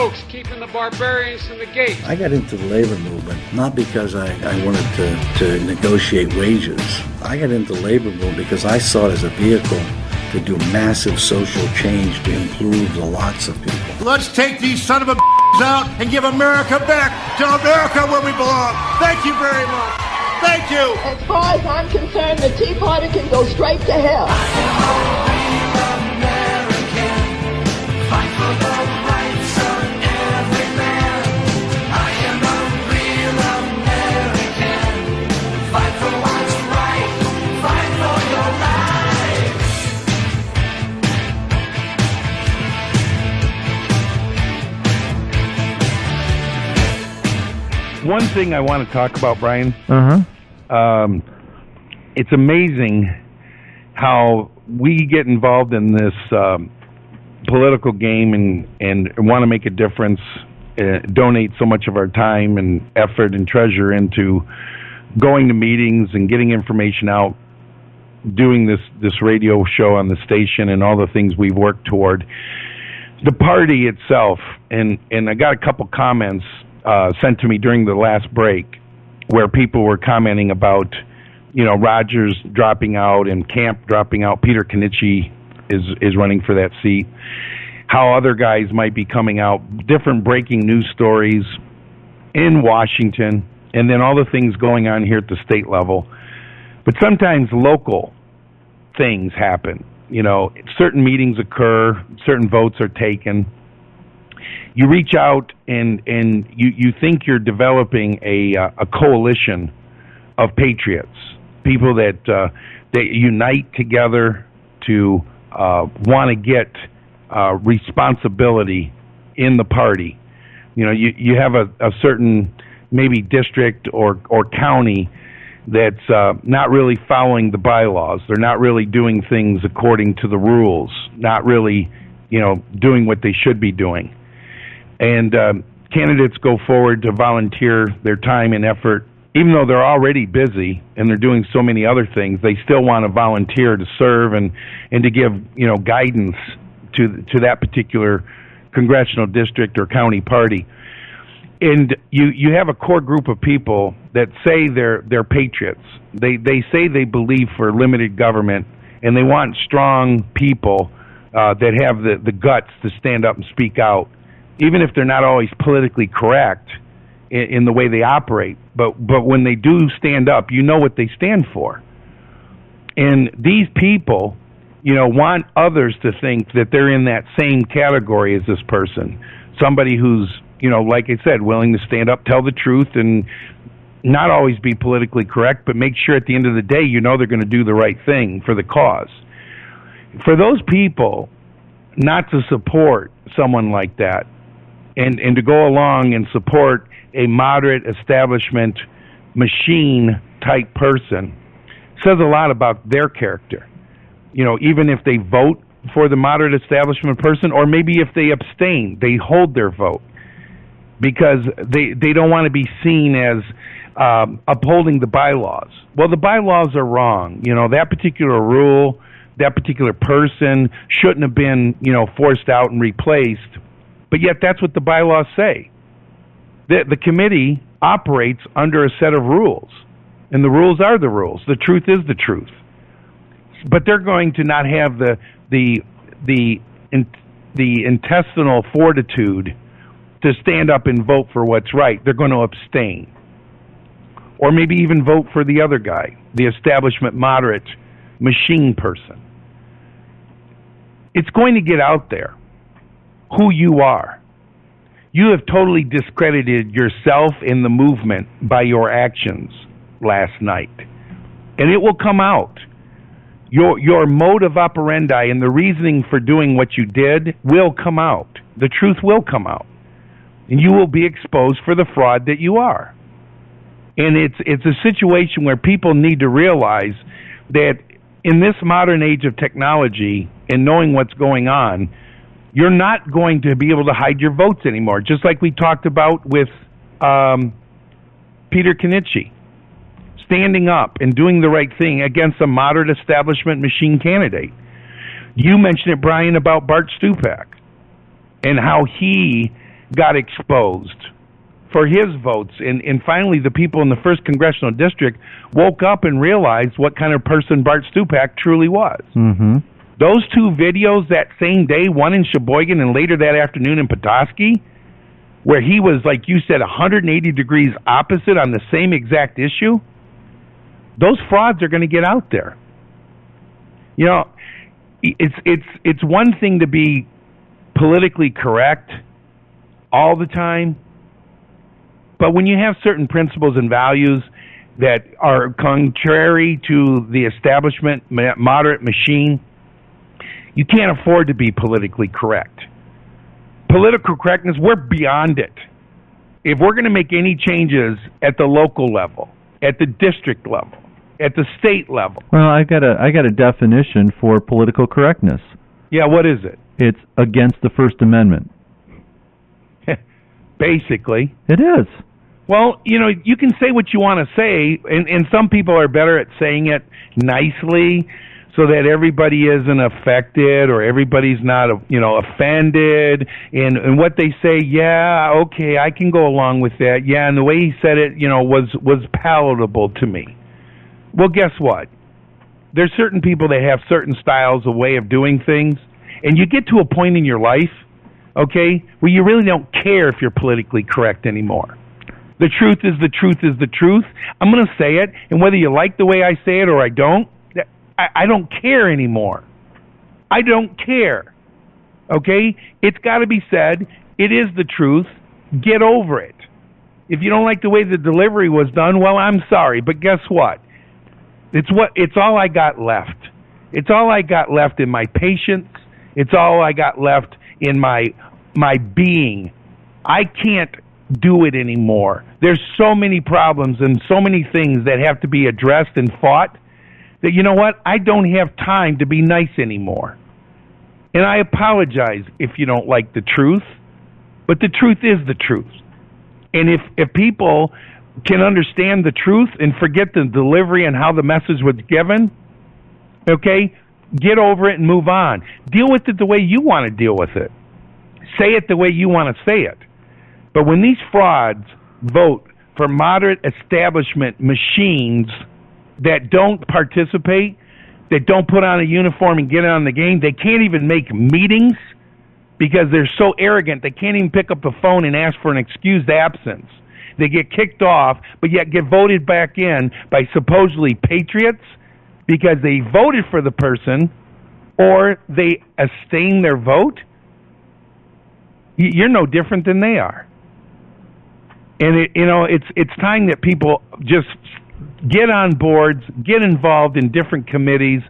folks keeping the barbarians from the gate. I got into the labor movement not because I wanted to negotiate wages. I got into the labor movement because I saw it as a vehicle to do massive social change to improve the lots of people. Let's take these son of a out and give America back to America where we belong. Thank you very much. Thank you. As far as I'm concerned, the Tea Party can go straight to hell. I am a real American. Fight for the rights of every man. I am a real American. Fight for what's right. Fight for your life. One thing I want to talk about, Brian. It's amazing how we get involved in this political game and want to make a difference, donate so much of our time and effort and treasure into going to meetings and getting information out, doing this radio show on the station and all the things we've worked toward. The party itself, and I got a couple comments sent to me during the last break where people were commenting about, Rogers dropping out and Camp dropping out. Peter Kenichi is running for that seat. How other guys might be coming out, different breaking news stories in Washington, and then all the things going on here at the state level. But sometimes local things happen. Certain meetings occur, certain votes are taken. You reach out and you think you're developing a coalition of patriots, people that unite together to want to get responsibility in the party. You have a certain maybe district or county that's not really following the bylaws. They're not really doing things according to the rules, not really, doing what they should be doing. And candidates go forward to volunteer their time and effort. Even though they're already busy and they're doing so many other things, they still want to volunteer to serve and to give, guidance to that particular congressional district or county party. And you have a core group of people that say they're patriots. They say they believe for limited government, and they want strong people that have the guts to stand up and speak out, even if they're not always politically correct in the way they operate. But when they do stand up, you know what they stand for. And these people, want others to think that they're in that same category as this person. Somebody who's, like I said, willing to stand up, tell the truth, and not always be politically correct, but make sure at the end of the day, they're going to do the right thing for the cause. For those people not to support someone like that, and to go along and support a moderate establishment machine type person says a lot about their character. Even if they vote for the moderate establishment person, or maybe if they abstain, they hold their vote because they don't want to be seen as upholding the bylaws. Well, the bylaws are wrong. That particular rule, that particular person shouldn't have been, forced out and replaced. But yet that's what the bylaws say. The committee operates under a set of rules, and the rules are the rules. The truth is the truth. But they're going to not have the intestinal fortitude to stand up and vote for what's right. They're going to abstain. Or maybe even vote for the other guy, the establishment moderate machine person. It's going to get out there who you are. You have totally discredited yourself in the movement by your actions last night. And it will come out. Your modus operandi and the reasoning for doing what you did will come out. The truth will come out. And you will be exposed for the fraud that you are. And it's a situation where people need to realize that in this modern age of technology and knowing what's going on, you're not going to be able to hide your votes anymore, just like we talked about with Peter Kenichi, standing up and doing the right thing against a moderate establishment machine candidate. You mentioned it, Brian, about Bart Stupak and how he got exposed for his votes. And finally, the people in the 1st Congressional District woke up and realized what kind of person Bart Stupak truly was. Mm-hmm. Those 2 videos that same day, one in Sheboygan and later that afternoon in Petoskey, where he was, like you said, 180 degrees opposite on the same exact issue, those frauds are going to get out there. You know, it's one thing to be politically correct all the time, but when you have certain principles and values that are contrary to the establishment moderate machine, you can't afford to be politically correct. Political correctness, we're beyond it. If we're going to make any changes at the local level, at the district level, at the state level. Well, I got a definition for political correctness. Yeah, what is it? It's against the First Amendment. Basically. It is. Well, you know, you can say what you want to say, and some people are better at saying it nicely so that everybody isn't affected or everybody's not, you know, offended. And what they say, yeah, okay, I can go along with that. Yeah, and the way he said it, you know, was palatable to me. Well, guess what? There's certain people that have certain styles, a way of doing things, and you get to a point in your life, okay, where you really don't care if you're politically correct anymore. The truth is the truth is the truth. I'm going to say it, and whether you like the way I say it or I don't care anymore. I don't care. Okay? It's got to be said. It is the truth. Get over it. If you don't like the way the delivery was done, well, I'm sorry, but guess what? It's all I got left. It's all I got left in my patience. It's all I got left in my being. I can't do it anymore. There's so many problems and so many things that have to be addressed and fought that, you know what, I don't have time to be nice anymore. And I apologize if you don't like the truth, but the truth is the truth. And if people can understand the truth and forget the delivery and how the message was given, okay, get over it and move on. Deal with it the way you want to deal with it. Say it the way you want to say it. But when these frauds vote for moderate establishment machines that don't participate, that don't put on a uniform and get on the game, they can't even make meetings because they're so arrogant they can't even pick up the phone and ask for an excused absence. They get kicked off, but yet get voted back in by supposedly patriots because they voted for the person or they abstain their vote. You're no different than they are. And it's time that people just get on boards, get involved in different committees,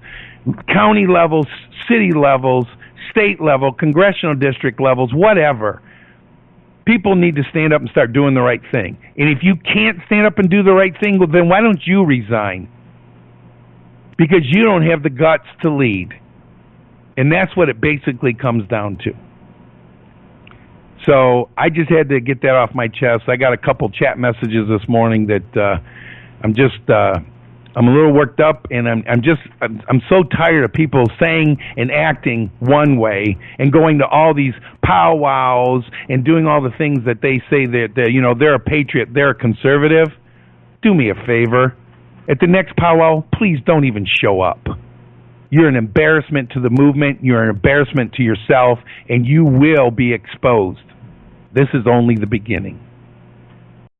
county levels, city levels, state level, congressional district levels, whatever. People need to stand up and start doing the right thing. And if you can't stand up and do the right thing, well, then why don't you resign? Because you don't have the guts to lead. And that's what it basically comes down to. So I just had to get that off my chest. I got a couple chat messages this morning that I'm a little worked up, and I'm so tired of people saying and acting one way and going to all these powwows and doing all the things that they say that they're a patriot, they're a conservative. Do me a favor. At the next powwow, please don't even show up. You're an embarrassment to the movement, you're an embarrassment to yourself, and you will be exposed. This is only the beginning.